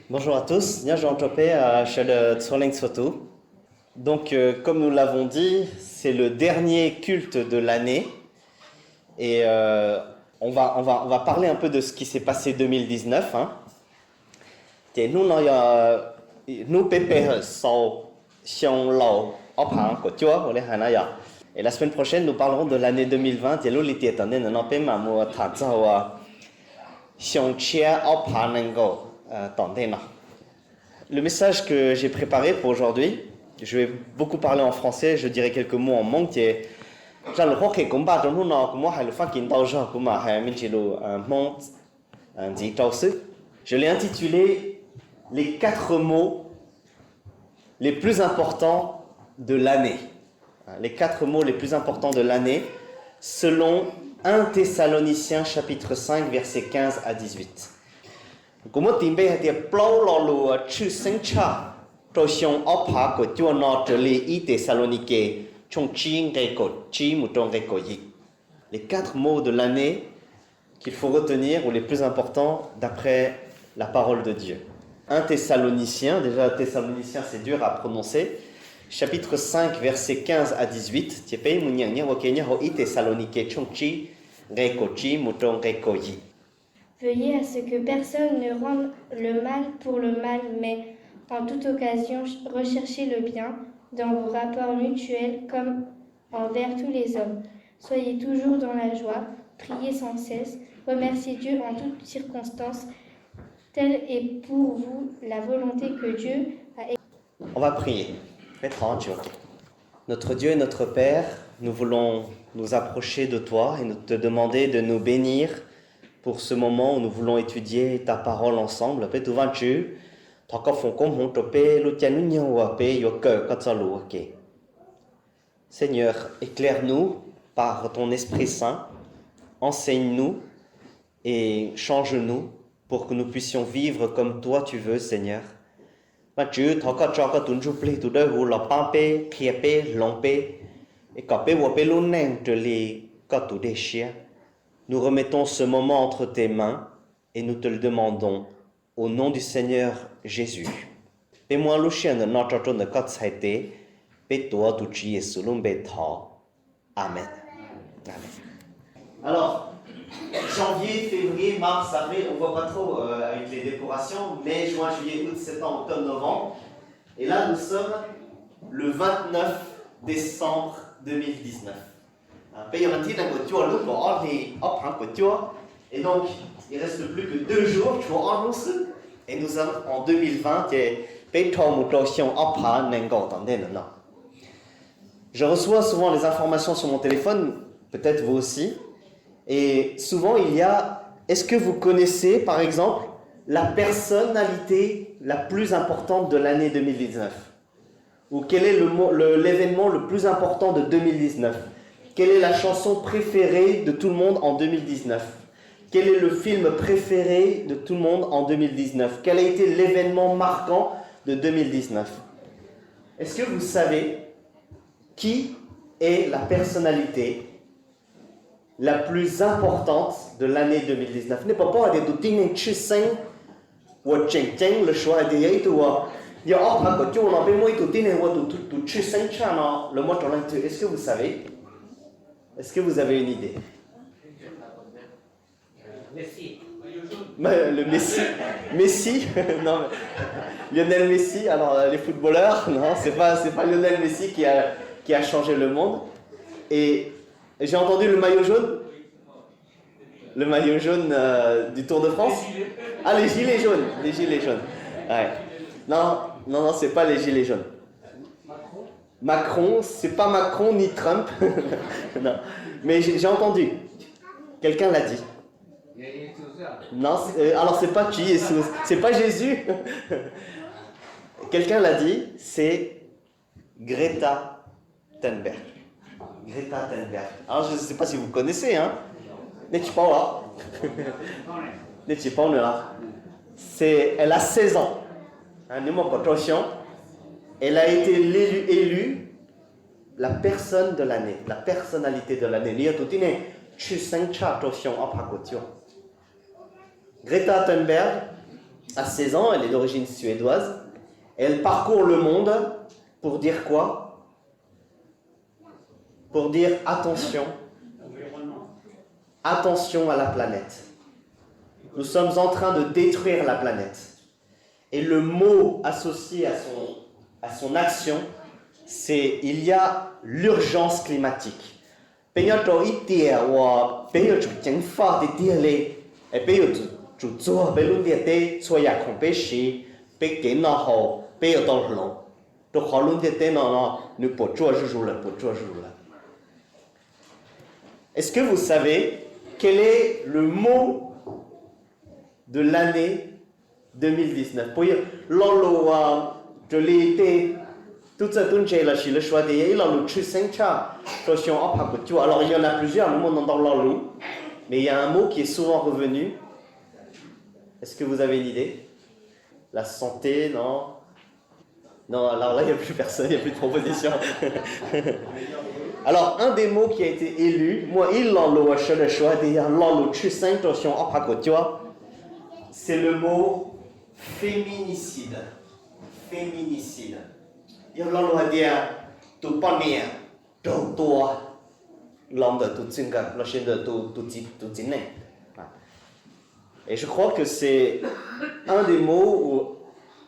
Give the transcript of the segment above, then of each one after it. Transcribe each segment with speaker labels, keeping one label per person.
Speaker 1: Bonjour à tous, Nya Jean Topé à Shell Tsorling Soto. Donc, comme nous l'avons dit, c'est le dernier culte de l'année et on va parler un peu de ce qui s'est passé 2019. Hein. Et la semaine prochaine, nous parlerons de l'année 2020. Le message que j'ai préparé pour aujourd'hui, je vais beaucoup parler en français, je dirai quelques mots en Hmong. Je l'ai intitulé Les 4 mots les plus importants de l'année. Les 4 mots les plus importants de l'année selon 1 Thessaloniciens chapitre 5 versets 15 à 18. Les 4 mots de l'année qu'il faut retenir ou les plus importants d'après la parole de Dieu. 1 Thessaloniciens, déjà Thessaloniciens c'est dur à prononcer, chapitre 5 versets 15 à 18.
Speaker 2: Veuillez à ce que personne ne rende le mal pour le mal, mais en toute occasion recherchez le bien dans vos rapports mutuels comme envers tous les hommes. Soyez toujours dans la joie, priez sans cesse, remerciez Dieu en toutes circonstances. Telle est pour vous la volonté que Dieu a.
Speaker 1: On va prier. Notre Dieu et notre Père, nous voulons nous approcher de toi et te demander de nous bénir pour ce moment où nous voulons étudier ta parole ensemble. Seigneur, éclaire-nous par ton Esprit Saint, enseigne-nous et change-nous pour que nous puissions vivre comme toi tu veux, Seigneur. Nous remettons ce moment entre tes mains et nous te le demandons au nom du Seigneur Jésus. Amen. Amen. Alors, janvier, février, mars, avril, on ne voit pas trop avec les décorations, mai, juin, juillet, août, septembre, octobre, novembre. Et là, nous sommes le 29 décembre 2019. Et donc, il ne reste plus que 2 jours, et nous sommes en 2020. Je reçois souvent les informations sur mon téléphone, peut-être vous aussi, et souvent il y a, est-ce que vous connaissez par exemple la personnalité la plus importante de l'année 2019? Ou quel est l'événement le plus important de 2019? Quelle est la chanson préférée de tout le monde en 2019? Quel est le film préféré de tout le monde en 2019? Quel a été l'événement marquant de 2019? Est-ce que vous savez qui est la personnalité la plus importante de l'année 2019? N'est pas des doutines ou le choix de est-ce que vous savez? Est-ce que vous avez une idée?
Speaker 3: Messi.
Speaker 1: Le Messi. Messi. Non, Lionel Messi. Alors les footballeurs, non, c'est pas Lionel Messi qui a changé le monde. Et j'ai entendu le maillot jaune. Le maillot jaune du Tour de France. Ah, les gilets jaunes. Les gilets jaunes. Ouais. Non, c'est pas les gilets jaunes. Macron, c'est pas Macron ni Trump. Non. Mais j'ai entendu. Quelqu'un l'a dit. Non, alors c'est pas qui, c'est pas Jésus. Quelqu'un l'a dit, c'est Greta Thunberg. Greta Thunberg. Alors je ne sais pas si vous connaissez, hein. Elle a 16 ans. Elle a été élue la personne de l'année, la personnalité de l'année. Greta Thunberg, à 16 ans, elle est d'origine suédoise. Elle parcourt le monde pour dire quoi? Pour dire attention. Attention à la planète. Nous sommes en train de détruire la planète. Et le mot associé à son action, c'est il y a l'urgence climatique. Est-ce que vous savez quel est le mot de l'année 2019? Je l'ai été tout ça tout le choix de alors il y en a plusieurs mots dans l'anglais, mais il y a un mot qui est souvent revenu. Est-ce que vous avez une idée? La santé, non? Non, alors là il n'y a plus personne, il n'y a plus de proposition. Alors un des mots qui a été élu, moi c'est le mot féminicide. Féminicide. Et je crois que c'est un des mots ou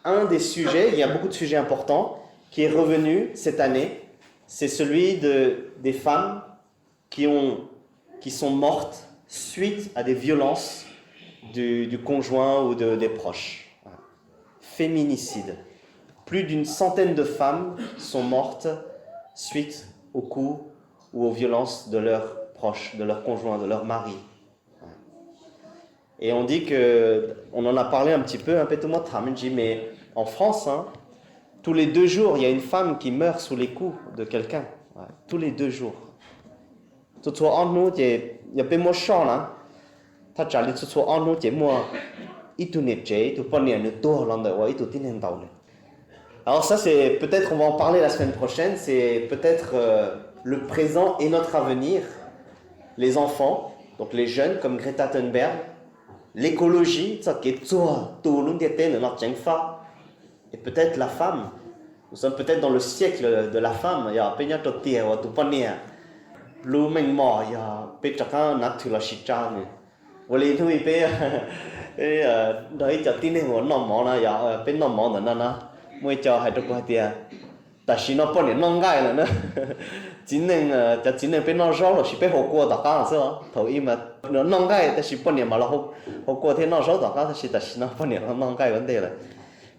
Speaker 1: un des sujets, il y a beaucoup de sujets importants, qui est revenu cette année. C'est celui des femmes qui sont mortes suite à des violences du conjoint ou des proches. Féminicide. Plus d'une centaine de femmes sont mortes suite aux coups ou aux violences de leurs proches, de leurs conjoints, de leurs maris. Et on dit on en a parlé un petit peu, mais en France, tous les 2 jours, il y a une femme qui meurt sous les coups de quelqu'un. Ouais, tous les 2 jours. Alors ça, c'est peut-être, on va en parler la semaine prochaine, c'est peut-être le présent et notre avenir. Les enfants, donc les jeunes comme Greta Thunberg, l'écologie, et peut-être la femme. Nous sommes peut-être dans le siècle de la femme.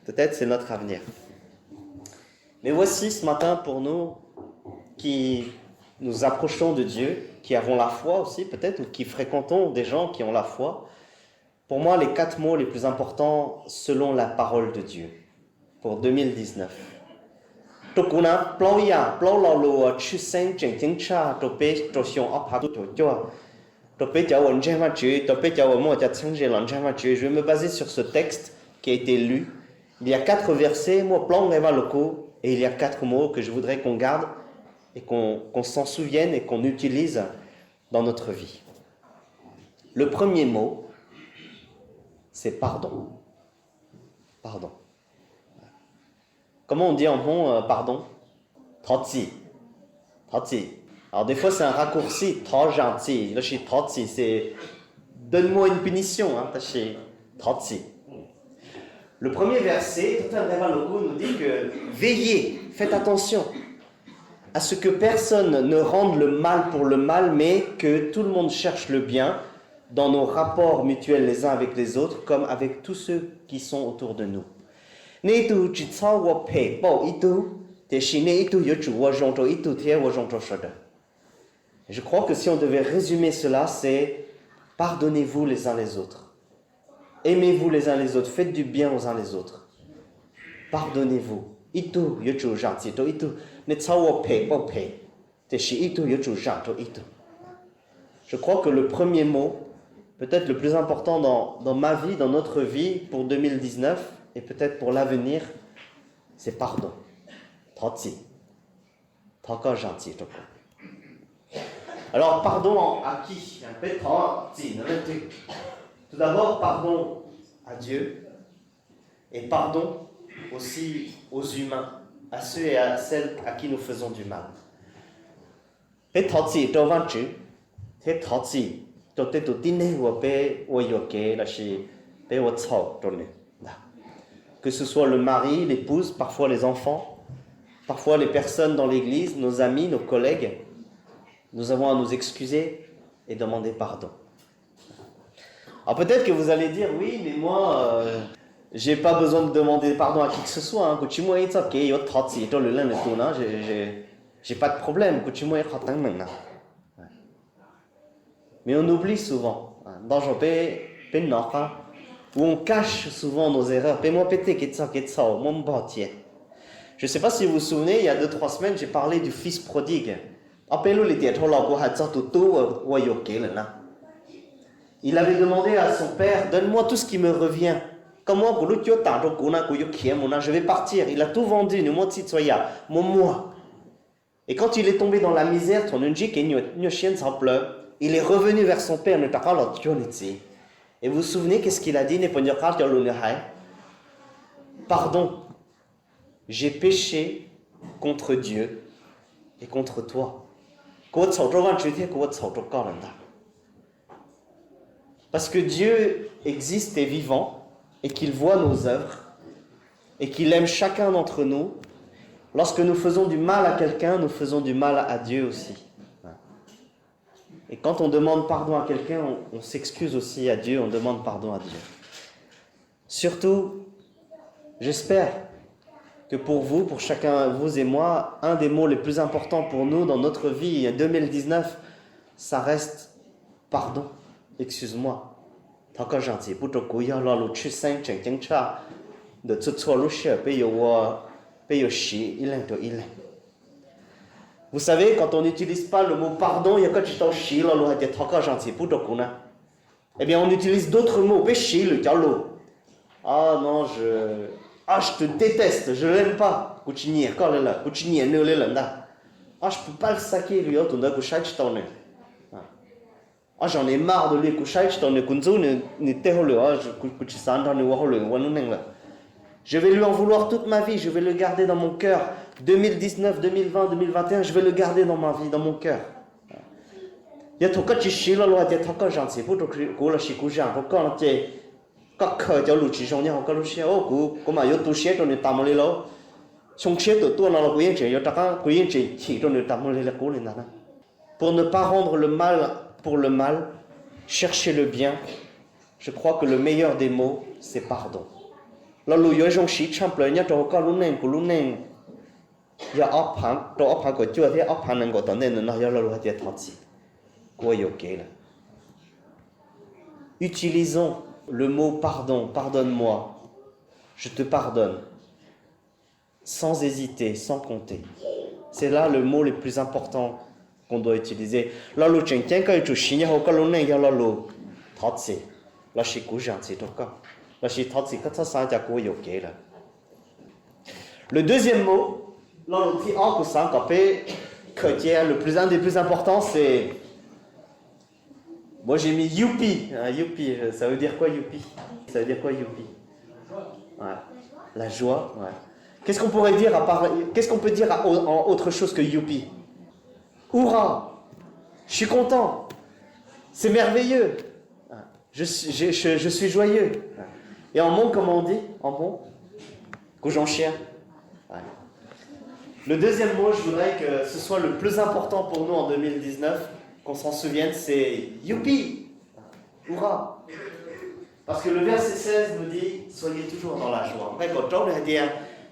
Speaker 1: Peut-être c'est notre avenir. Mais voici ce matin pour nous qui nous approchons de Dieu, qui avons la foi aussi peut-être, ou qui fréquentons des gens qui ont la foi, pour moi les 4 mots les plus importants selon la parole de Dieu pour 2019. Je vais me baser sur ce texte qui a été lu. Il y a 4 versets, et il y a 4 mots que je voudrais qu'on garde et qu'on s'en souvienne et qu'on utilise dans notre vie. Le premier mot, c'est pardon. Pardon. Comment on dit en bon pardon? Totsi. Totsi. Alors des fois c'est un raccourci, trop gentil. Là, totsi, c'est donne-moi une punition. Totsi. Le premier verset, nous dit que veillez, faites attention à ce que personne ne rende le mal pour le mal, mais que tout le monde cherche le bien dans nos rapports mutuels les uns avec les autres, comme avec tous ceux qui sont autour de nous. Je crois que si on devait résumer cela, c'est pardonnez-vous les uns les autres. Aimez-vous les uns les autres, faites du bien aux uns les autres. Pardonnez-vous. Je crois que le premier mot, peut-être le plus important dans ma vie, dans notre vie pour 2019 et peut-être pour l'avenir, c'est pardon. Alors, pardon à qui? Tout d'abord, pardon à Dieu. Et pardon aussi aux humains, à ceux et à celles à qui nous faisons du mal. Que ce soit le mari, l'épouse, parfois les enfants, parfois les personnes dans l'église, nos amis, nos collègues, nous avons à nous excuser et demander pardon. Alors peut-être que vous allez dire, oui, mais moi, j'ai pas besoin de demander pardon à qui que ce soit. J'ai pas de problème. Mais on oublie souvent. Où on cache souvent nos erreurs. Je ne sais pas si vous vous souvenez, il y a 2-3 semaines, j'ai parlé du fils prodigue. Il avait demandé à son père, donne-moi tout ce qui me revient. Je vais partir. Il a tout vendu. Moi. Et quand il est tombé dans la misère, il est revenu vers son père. Et vous vous souvenez qu'est-ce qu'il a dit? Pardon, j'ai péché contre Dieu et contre toi. Parce que Dieu existe et vivant et qu'il voit nos œuvres et qu'il aime chacun d'entre nous. Lorsque nous faisons du mal à quelqu'un, nous faisons du mal à Dieu aussi. Et quand on demande pardon à quelqu'un, on s'excuse aussi à Dieu, on demande pardon à Dieu. Surtout, j'espère que pour vous, pour chacun, vous et moi, un des mots les plus importants pour nous dans notre vie en 2019, ça reste pardon. Excuse-moi. Vous savez, quand on n'utilise pas le mot pardon, eh bien on utilise d'autres mots. Ah non, je te déteste, je l'aime pas. Ah, je peux pas le saquer, lui. Ah, j'en ai marre de lui. Je vais lui en vouloir toute ma vie, je vais le garder dans mon cœur. 2019, 2020, 2021, je vais le garder dans ma vie, dans mon cœur. Pour ne pas rendre le mal pour le mal, chercher le bien, je crois que le meilleur des mots, c'est pardon. Utilisons le mot pardon, pardonne-moi, je te pardonne, sans hésiter, sans compter. C'est là le mot le plus important qu'on doit utiliser. Le deuxième mot, un des plus importants, c'est... Moi j'ai mis youpi. Youpi, ça veut dire quoi youpi? Ça veut dire quoi youpi? Ouais. La joie, ouais. Qu'est-ce qu'on pourrait dire qu'est-ce qu'on peut dire en autre chose que youpi? Hourra! Je suis content. C'est merveilleux. Je suis joyeux. Et en bon, comment on dit? En bon? Couche en chien. Ouais. Le deuxième mot, je voudrais que ce soit le plus important pour nous en 2019, qu'on s'en souvienne, c'est youpi! Hourra! Parce que le verset 16 nous dit, soyez toujours dans la joie.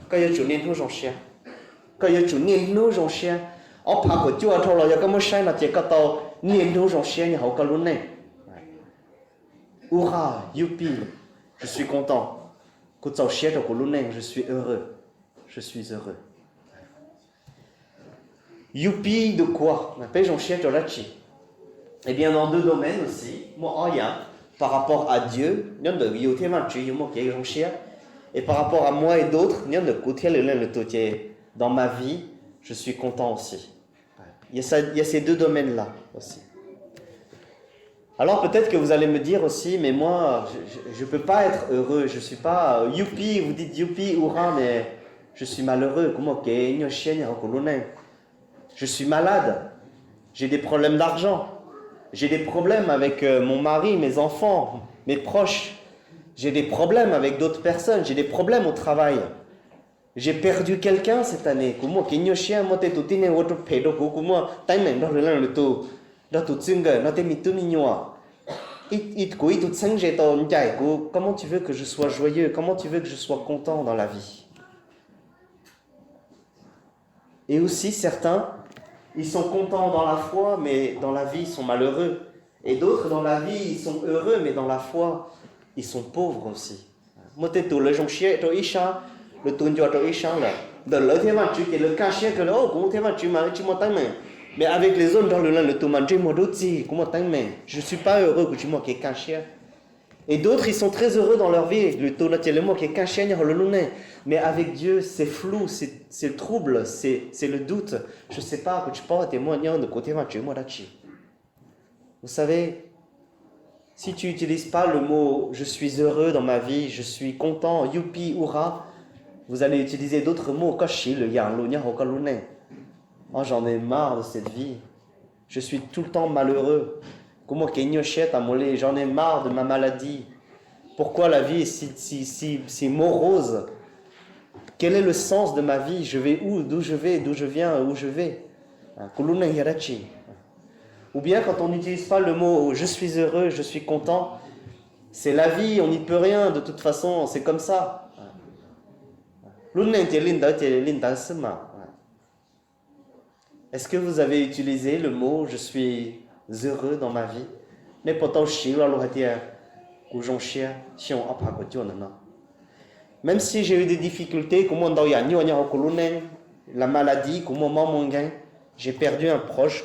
Speaker 1: Quand il y a du niên trong chien. Quand il y a du niên trong chien. Hurrah, youpi, je suis content. Je suis heureux. Je suis heureux. Youpi de quoi? Eh bien, dans deux domaines aussi. Par rapport à Dieu, et par rapport à moi et d'autres, dans ma vie, je suis content aussi. Il y a ces deux domaines-là aussi. Alors peut-être que vous allez me dire aussi, mais moi, je ne peux pas être heureux, je ne suis pas youpi, vous dites youpi, hurrah, mais je suis malheureux. Je suis malade, j'ai des problèmes d'argent, j'ai des problèmes avec mon mari, mes enfants, mes proches, j'ai des problèmes avec d'autres personnes, j'ai des problèmes au travail. J'ai perdu quelqu'un cette année. Comment tu veux que je sois joyeux? Comment tu veux que je sois content dans la vie? Et aussi certains, ils sont contents dans la foi, mais dans la vie, ils sont malheureux. Et d'autres, dans la vie, ils sont heureux, mais dans la foi, ils sont pauvres aussi. Mais avec les autres dans le je ne suis pas heureux que tu m'as et d'autres, ils sont très heureux dans leur vie. Mais avec Dieu, c'est flou, c'est le trouble, c'est le doute. Je ne sais pas que tu peux témoigner de côté. Vous savez, si tu n'utilises pas le mot « je suis heureux dans ma vie »,« je suis content »,« youpi »,« hurrah », vous allez utiliser d'autres mots. « Oh, j'en ai marre de cette vie. Je suis tout le temps malheureux. J'en ai marre de ma maladie. Pourquoi la vie est si morose? Quel est le sens de ma vie? Je vais où? D'où je vais? D'où je viens? Où je vais? Ou bien quand on n'utilise pas le mot « je suis heureux, je suis content », c'est la vie, on n'y peut rien, de toute façon, c'est comme ça. Est-ce que vous avez utilisé le mot « je suis heureux dans ma vie » ? Même si j'ai eu des difficultés, la maladie, j'ai perdu un proche,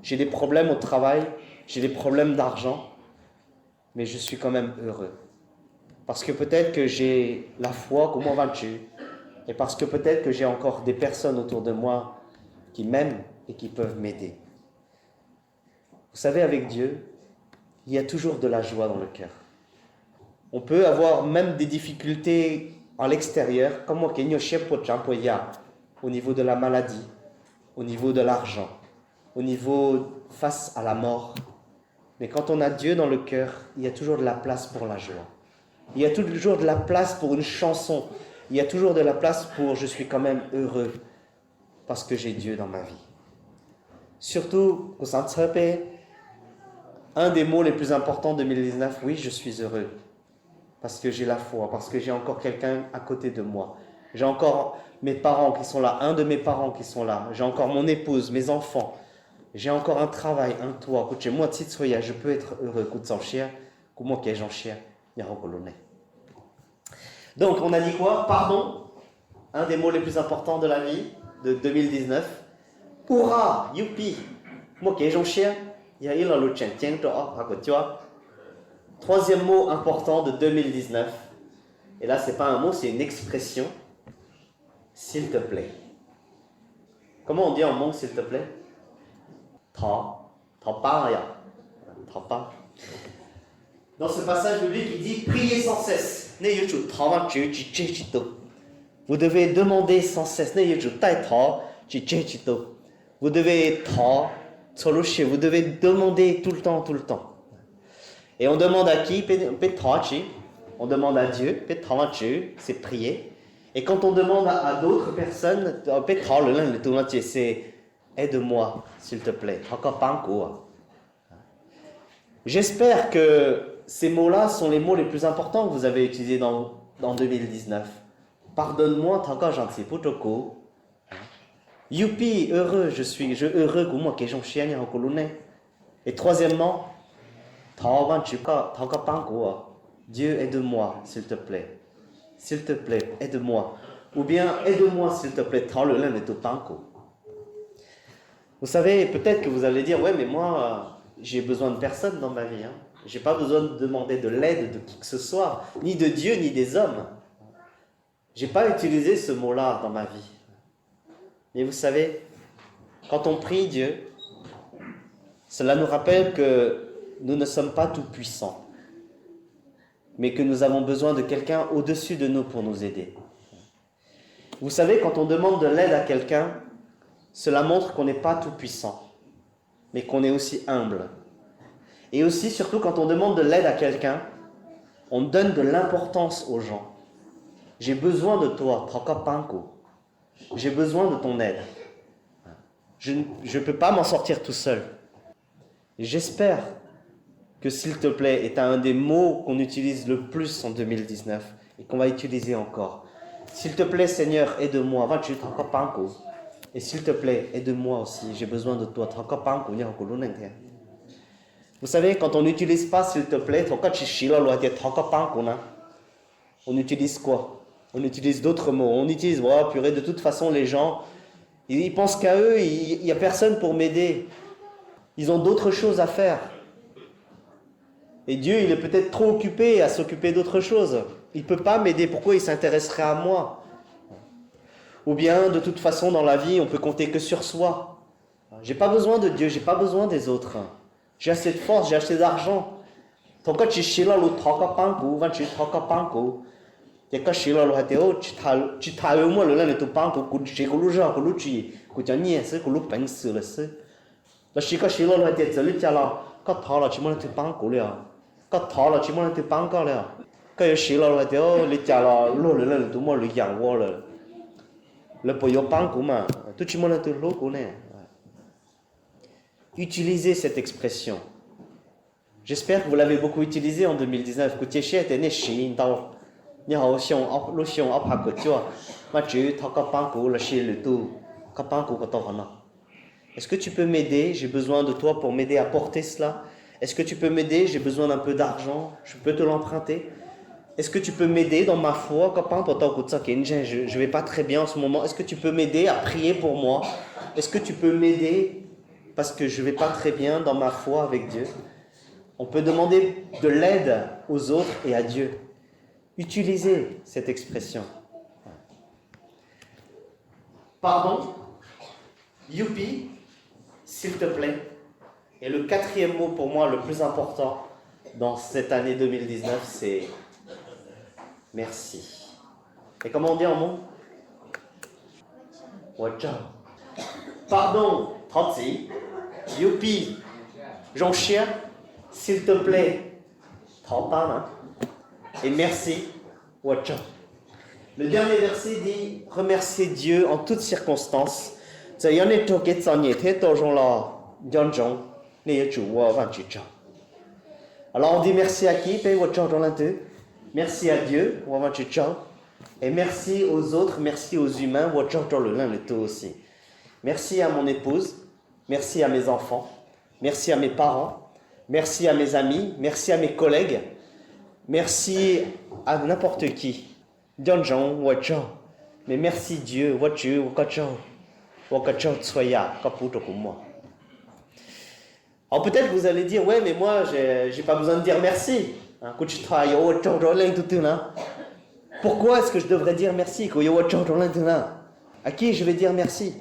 Speaker 1: j'ai des problèmes au travail, j'ai des problèmes d'argent, mais je suis quand même heureux. Parce que peut-être que j'ai la foi, comment vas-tu? Et parce que peut-être que j'ai encore des personnes autour de moi qui m'aiment et qui peuvent m'aider. Vous savez, avec Dieu, il y a toujours de la joie dans le cœur. On peut avoir même des difficultés à l'extérieur, comme au niveau de la maladie, au niveau de l'argent, au niveau face à la mort. Mais quand on a Dieu dans le cœur, il y a toujours de la place pour la joie. Il y a toujours de la place pour une chanson. Il y a toujours de la place pour « je suis quand même heureux parce que j'ai Dieu dans ma vie ». Surtout, un des mots les plus importants de 2019, oui, je suis heureux parce que j'ai la foi, parce que j'ai encore quelqu'un à côté de moi. J'ai encore mes parents qui sont là, un de mes parents qui sont là. J'ai encore mon épouse, mes enfants. J'ai encore un travail, un toit. Je peux être heureux. Donc, on a dit quoi? Pardon, un des mots les plus importants de la vie de 2019. Hurrah, youpi, troisième mot important de 2019. Et là, c'est pas un mot, c'est une expression. S'il te plaît. Comment on dit en mot, s'il te plaît? Dans ce passage biblique, il dit priez sans cesse. Vous devez demander sans cesse. Vous devez vous devez demander tout le temps. Et on demande à qui? On demande à Dieu. C'est prier. Et quand on demande à d'autres personnes, c'est aide-moi, s'il te plaît. J'espère que ces mots-là sont les mots les plus importants que vous avez utilisés dans 2019. Pardonne-moi, youpi, heureux, je suis heureux. Et troisièmement, Dieu, aide-moi, s'il te plaît. S'il te plaît, aide-moi. Ou bien, aide-moi, s'il te plaît. Vous savez, peut-être que vous allez dire, ouais, mais moi, j'ai besoin de personne dans ma vie. Je n'ai pas besoin de demander de l'aide de qui que ce soit, ni de Dieu, ni des hommes. Je n'ai pas utilisé ce mot-là dans ma vie. Mais vous savez, quand on prie Dieu, Cela nous rappelle que nous ne sommes pas tout puissants, mais que nous avons besoin de quelqu'un au-dessus de nous pour nous aider. Vous savez, quand on demande de l'aide à quelqu'un, cela montre qu'on n'est pas tout puissant, mais qu'on est aussi humble. Et aussi, surtout, quand on demande de l'aide à quelqu'un, on donne de l'importance aux gens. J'ai besoin de toi, j'ai besoin de ton aide. Je ne peux pas m'en sortir tout seul. J'espère que s'il te plaît est un des mots qu'on utilise le plus en 2019 et qu'on va utiliser encore. S'il te plaît, Seigneur, aide-moi. Et s'il te plaît, aide-moi aussi. J'ai besoin de toi. Vous savez, quand on n'utilise pas s'il te plaît, on utilise quoi? On utilise d'autres mots. On utilise, oh, purée, de toute façon, les gens, ils pensent qu'à eux, il n'y a personne pour m'aider. Ils ont d'autres choses à faire. Et Dieu, il est peut-être trop occupé à s'occuper d'autres choses. Il ne peut pas m'aider. Pourquoi il s'intéresserait à moi? Ou bien, de toute façon, dans la vie, on peut compter que sur soi. J'ai pas besoin de Dieu, j'ai pas besoin des autres. J'ai assez de force, j'ai assez d'argent. Utilisez cette expression. J'espère que vous l'avez beaucoup utilisée en 2019. Est-ce que tu peux m'aider? J'ai besoin de toi pour m'aider à porter cela. Est-ce que tu peux m'aider? J'ai besoin d'un peu d'argent. Je peux te l'emprunter. Est-ce que tu peux m'aider dans ma foi? Je ne vais pas très bien en ce moment. Est-ce que tu peux m'aider à prier pour moi? Est-ce que tu peux m'aider parce que je ne vais pas très bien dans ma foi avec Dieu? On peut demander de l'aide aux autres et à Dieu. Utilisez cette expression. Pardon, youpi, s'il te plaît. Et le quatrième mot pour moi, le plus important dans cette année 2019, c'est merci. Et comment on dit en mot? Pardon, Trotzi, youpi, Jean-Chien, s'il te plaît, et merci, Le dernier verset dit remercier Dieu en toutes circonstances. Alors on dit merci à qui? Merci à Dieu, et merci aux autres, merci aux humains, aussi. Merci à mon épouse, merci à mes enfants, merci à mes parents, merci à mes amis, merci à mes collègues, merci à n'importe qui. Mais merci Dieu, alors peut-être vous allez dire, ouais, mais moi, j'ai pas besoin de dire merci. Pourquoi est-ce que je devrais dire merci? À qui je vais dire merci?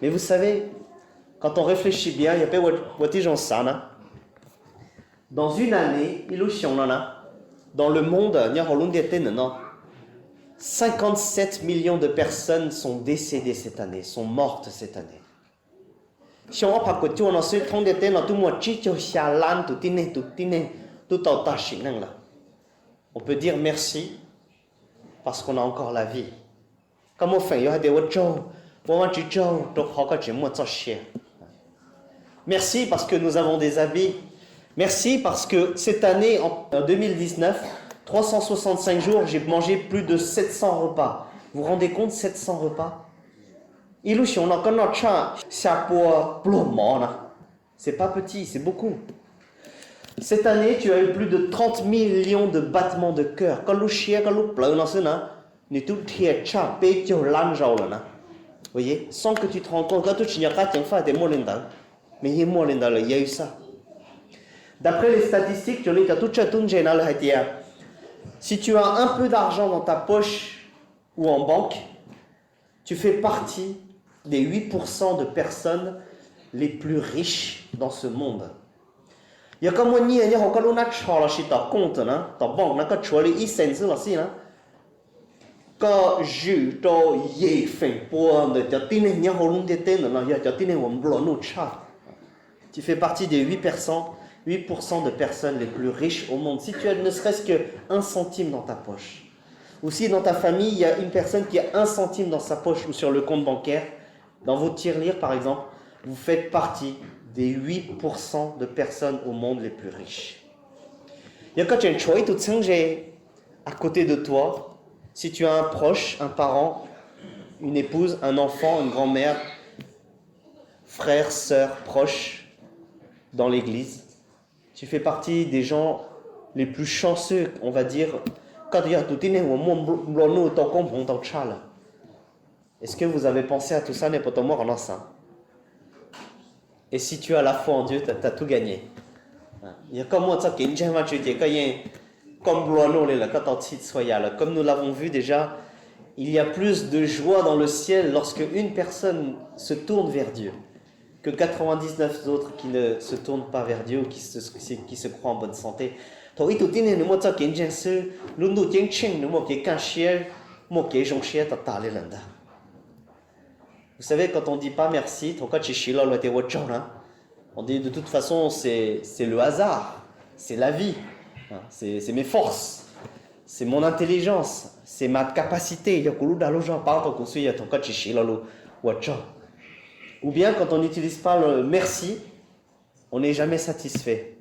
Speaker 1: Mais vous savez, quand on réfléchit bien, dans une année, dans le monde, 57 millions de personnes sont décédées cette année, sont mortes cette année. On peut dire merci parce qu'on a encore la vie. Merci parce que nous avons des habits. Merci parce que cette année, en 2019, 365 jours, j'ai mangé plus de 700 repas. Vous vous rendez compte, 700 repas? C'est pas petit, c'est beaucoup. Cette année, tu as eu plus de 30 millions de battements de cœur. Vous voyez, sans que tu te rendes compte, mais il y a eu ça. D'après les statistiques, si tu as un peu d'argent dans ta poche ou en banque, tu fais partie des 8% de personnes les plus riches dans ce monde. Il y a comme on dit, il y a encore l'on a chargé sur ta compte, na, ta banque, na, que tu as les cents là, si, na, que je dois y faire pour ne te tenir ni à l'on te tenir, na, y a te tenir un blanc ou chat. Tu fais partie des 8% de personnes les plus riches au monde. Si tu as ne serait-ce que 1 centime dans ta poche, ou si dans ta famille, il y a une personne qui a 1 centime dans sa poche ou sur le compte bancaire, dans vos tirelires par exemple, vous faites partie des 8% de personnes au monde les plus riches. Il y a quand à côté de toi, si tu as un proche, un parent, une épouse, un enfant, une grand-mère, frère, sœur, proche, dans l'église, tu fais partie des gens les plus chanceux, on va dire. Est-ce que vous avez pensé à tout ça? Et si tu as la foi en Dieu, tu as tout gagné. Comme nous l'avons vu déjà, il y a plus de joie dans le ciel lorsque une personne se tourne vers Dieu que 99 autres qui ne se tournent pas vers Dieu ou qui se croient en bonne santé. Vous savez, quand on ne dit pas merci, on dit de toute façon c'est le hasard, c'est la vie, c'est mes forces, c'est mon intelligence, c'est ma capacité. Ou bien quand on n'utilise pas le merci, on n'est jamais satisfait.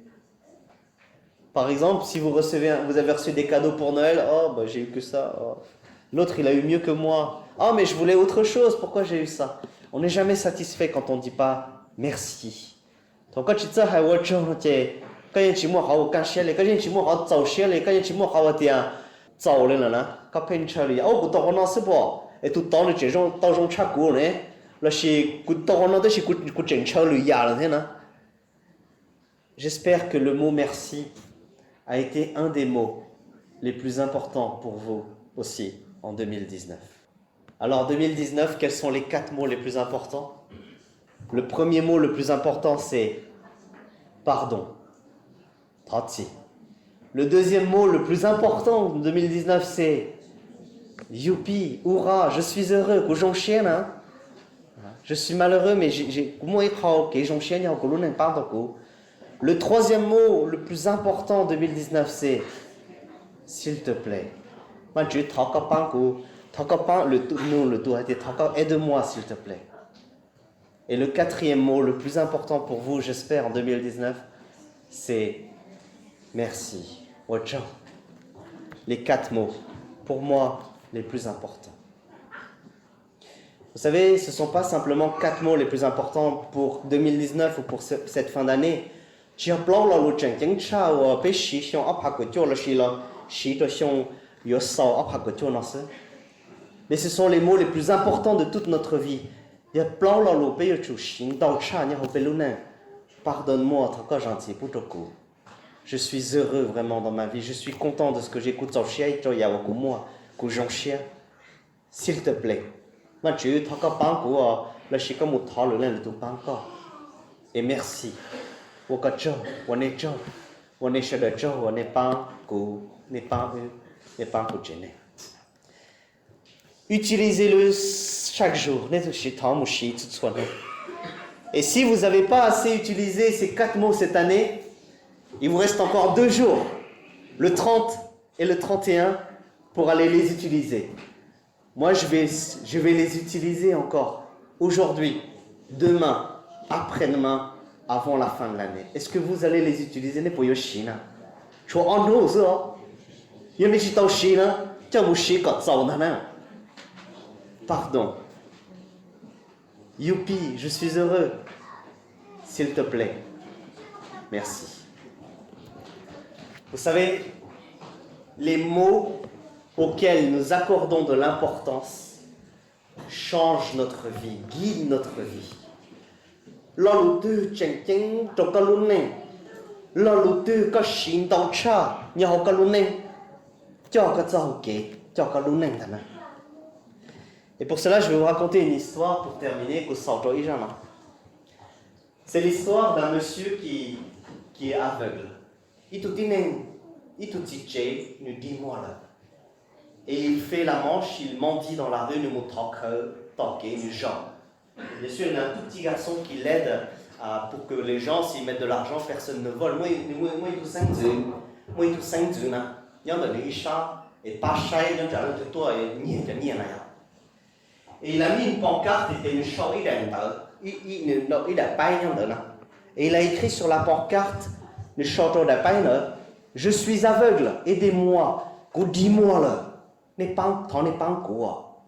Speaker 1: Par exemple, si vous avez reçu des cadeaux pour Noël, oh bah j'ai eu que ça. Oh. L'autre il a eu mieux que moi. Oh mais je voulais autre chose, pourquoi j'ai eu ça? On n'est jamais satisfait quand on ne dit pas merci. Donc quand tu dis j'espère que le mot merci a été un des mots les plus importants pour vous aussi en 2019. Alors 2019, quels sont les 4 mots les plus importants? Le premier mot le plus important c'est pardon. Le deuxième mot le plus important en 2019 c'est youpi, hurrah, je suis heureux, je suis malheureux mais le troisième mot le plus important en 2019 c'est s'il te plaît. Aide-moi s'il te plaît. Et le quatrième mot le plus important pour vous, j'espère, en 2019, c'est merci. Les 4 mots, pour moi, les plus importants. Vous savez, ce ne sont pas simplement 4 mots les plus importants pour 2019 ou pour cette fin d'année. Mais ce sont les mots les plus importants de toute notre vie. Pardonne-moi, je suis heureux vraiment dans ma vie. Je suis content de ce que j'écoute. S'il te plaît. Et merci. Utilisez-le chaque jour. Et si vous n'avez pas assez utilisé ces 4 mots cette année, il vous reste encore 2 jours, le 30 et le 31, pour aller les utiliser. Moi, je vais les utiliser encore aujourd'hui, demain, après-demain, avant la fin de l'année. Est-ce que vous allez les utiliser? Pardon. Youpi, je suis heureux. S'il te plaît. Merci. Vous savez, les mots auxquels nous accordons de l'importance changent notre vie, guident notre vie. Et pour cela, je vais vous raconter une histoire pour terminer. C'est l'histoire d'un monsieur qui est aveugle. Il tout dit, nous dis-moi là. Et il fait la manche, il mendie dans la rue, nous nous gens. Bien sûr, il y a un tout petit garçon qui l'aide pour que les gens, s'ils mettent de l'argent, personne ne vole. Moi, il tout cinq ans. Il y a des chats, et pas chat, il y a de toi, et ni là. Et il a mis une pancarte, et une chaude, il a pas là. Et il a écrit sur la pancarte, le château de pain, je suis aveugle, aidez-moi, dis-moi là. T'en es pas un quoi.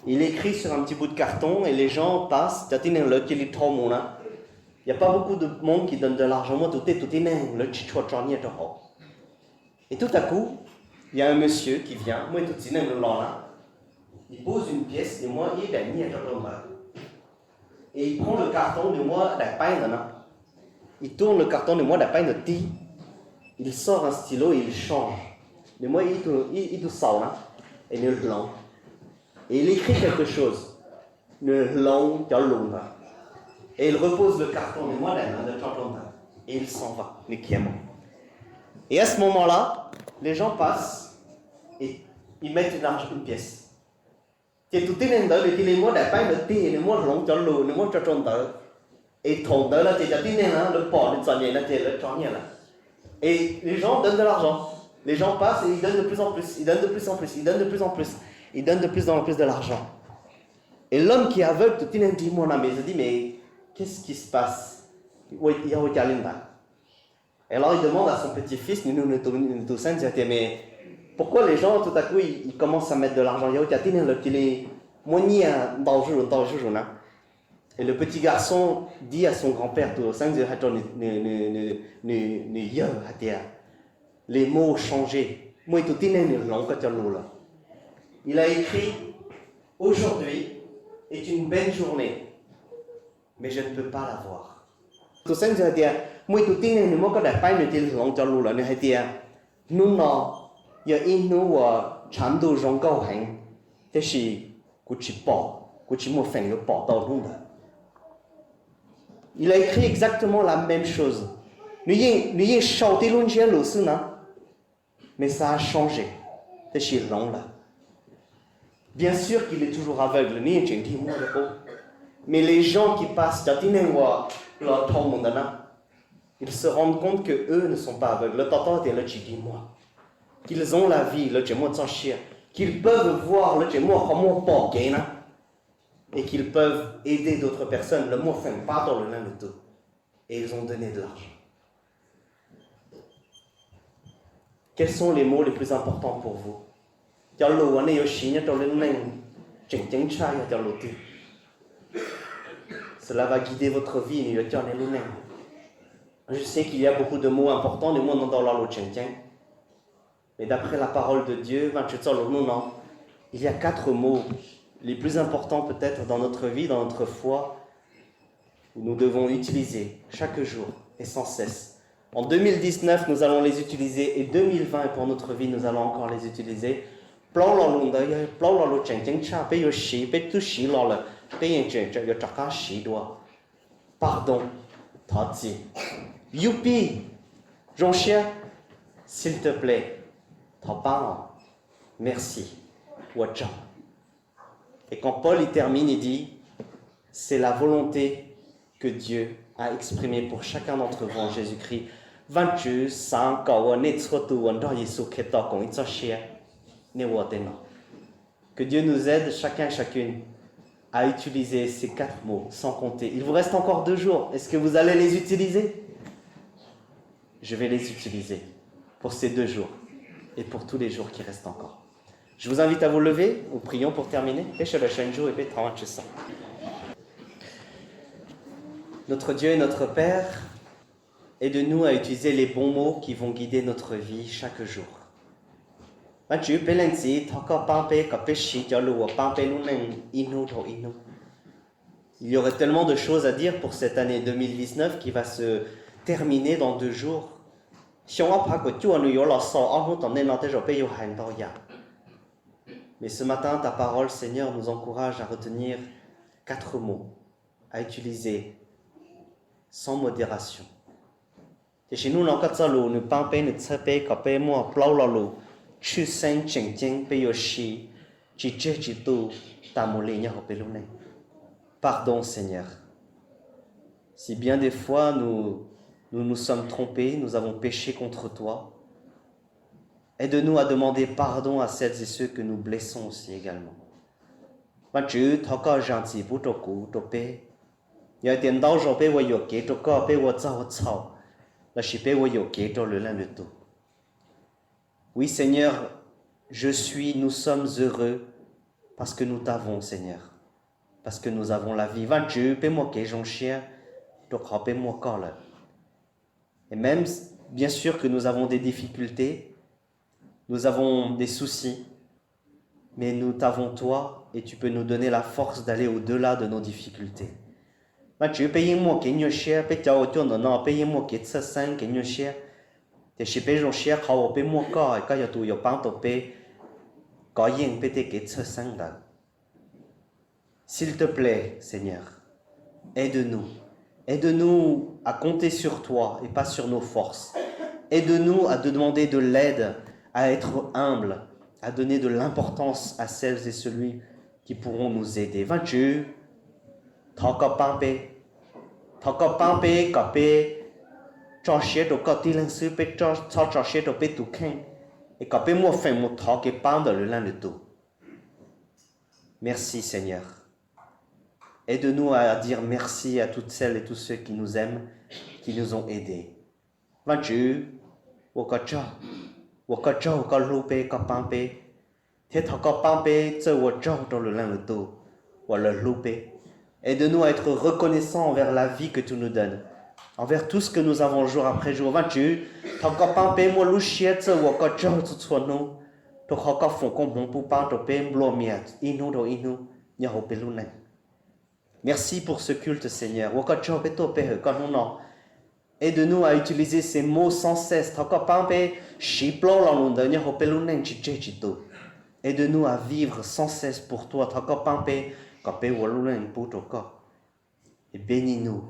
Speaker 1: Il écrit sur un petit bout de carton et les gens passent. Il n'y a pas beaucoup de monde qui donne de l'argent. Et tout à coup, il y a un monsieur qui vient. Il pose une pièce et moi, il est mis. Et il prend le carton de moi il tourne le carton de moi il sort un stylo et il change. De moi, il tout ça là. Et il blanc. Et il écrit quelque chose. Et il repose le carton de moi et il s'en va. Et à ce moment-là, les gens passent et ils mettent une pièce. Et les gens donnent de l'argent. Les gens passent et ils donnent de plus en plus, ils donnent de plus en plus, ils donnent de plus en plus, ils donnent de plus en plus de l'argent. Et l'homme qui est aveugle, tout il dit, mon ami, il dit, mais qu'est-ce qui se passe? Et alors il demande à son petit-fils, mais pourquoi les gens, tout à coup, ils commencent à mettre de l'argent? Et le petit garçon dit à son grand-père, les mots ont changé. Il a écrit, aujourd'hui est une belle journée, mais je ne peux pas la voir. Il a écrit exactement la même chose. Mais ça a changé. Bien sûr qu'il est toujours aveugle. Mais les gens qui passent, ils se rendent compte qu'eux ne sont pas aveugles. Qu'ils ont la vie, qu'ils peuvent voir et qu'ils peuvent aider d'autres personnes. Et ils ont donné de l'argent. Quels sont les mots les plus importants pour vous? Cela va guider votre vie. Je sais qu'il y a beaucoup de mots importants, mais d'après la parole de Dieu, il y a 4 mots les plus importants peut-être dans notre vie, dans notre foi, que nous devons utiliser chaque jour et sans cesse. En 2019, nous allons les utiliser et 2020, pour notre vie, nous allons encore les utiliser. Pardon. Youpi. Jean-Chien, s'il te plaît. Merci. Et quand Paul y termine, il dit, c'est la volonté que Dieu a exprimée pour chacun d'entre vous en Jésus-Christ. Que Dieu nous aide, chacun et chacune, à utiliser ces 4 mots sans compter. Il vous reste encore 2 jours. Est-ce que vous allez les utiliser? Je vais les utiliser pour ces 2 jours et pour tous les jours qui restent encore. Je vous invite à vous lever. Nous prions pour terminer. Notre Dieu et notre Père, aide-nous à utiliser les bons mots qui vont guider notre vie chaque jour. Il y aurait tellement de choses à dire pour cette année 2019 qui va se terminer dans 2 jours. Mais ce matin, ta parole, Seigneur, nous encourage à retenir 4 mots, à utiliser sans modération. Et chez nous, nous avons nous pampé, nous tsapé, capé, moi, plaulalo, chu sen, cheng, cheng, peyoshi, chiche, chito, tamolé, nya, hopelune. Pardon, Seigneur. Si bien des fois nous nous sommes trompés, nous avons péché contre toi, aide-nous à demander pardon à celles et ceux que nous blessons aussi également. Chữ thọ có rằng chỉ bút đồ cũ đồ bê, nhờ tiền đau rồi bê vô kế đồ có bê vô chào là chỉ bê vô kế đồ le l'un le tout. Oui Seigneur, nous sommes heureux parce que nous t'avons Seigneur, parce que nous avons la vie. Van chữ bê moi kế j'en chien, đồ khó bê moi có là. Et même bien sûr que nous avons des difficultés, nous avons des soucis, mais nous t'avons toi. Et tu peux nous donner la force d'aller au-delà de nos difficultés. Mà chữ bây giờ mua cái nhiều xe, bây giờ tôi nói bây giờ mua cái xe sang cái nhiều xe, thì chỉ bây giờ xe họ bây mua cái giờ tụi bạn tụi bây có yên bây giờ cái xe sang đó. S'il te plaît, Seigneur, aide-nous à compter sur toi et pas sur nos forces. Aide-nous à te demander de l'aide, à être humble, à donner de l'importance à celles et celui qui pourront nous aider. Vas-tu, thọ pampé, copé, cho chiết đồ có tí lăng sư bê cho chiết đồ bê tụ khen, et copé moi fin một thọ cái pam de le l'un le tout. Merci Seigneur. Aide-nous à dire merci à toutes celles et tous ceux qui nous aiment, qui nous ont aidés. Vas-tu, wakacho, lupe, pampé. Aide-nous à être reconnaissants envers la vie que tu nous donnes, envers tout ce que nous avons jour après jour. Merci pour ce culte, Seigneur. Aide-nous à utiliser ces mots sans cesse. Aide-nous à vivre sans cesse pour toi. Et bénis-nous.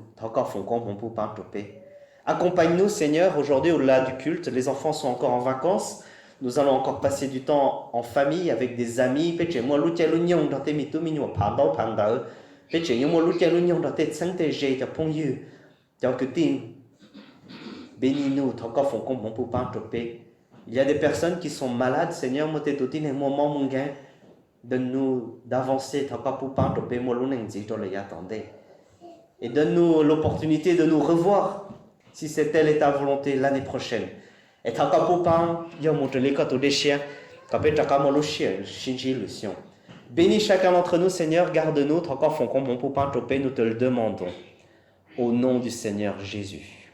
Speaker 1: Accompagne-nous, Seigneur, aujourd'hui au-delà du culte. Les enfants sont encore en vacances. Nous allons encore passer du temps en famille avec des amis. Bénis-nous. Il y a des personnes qui sont malades, Seigneur, donne-nous d'avancer, et donne-nous l'opportunité de nous revoir, si c'est telle est ta volonté, l'année prochaine. Et bénis chacun d'entre nous, Seigneur, garde-nous, nous te le demandons, au nom du Seigneur Jésus.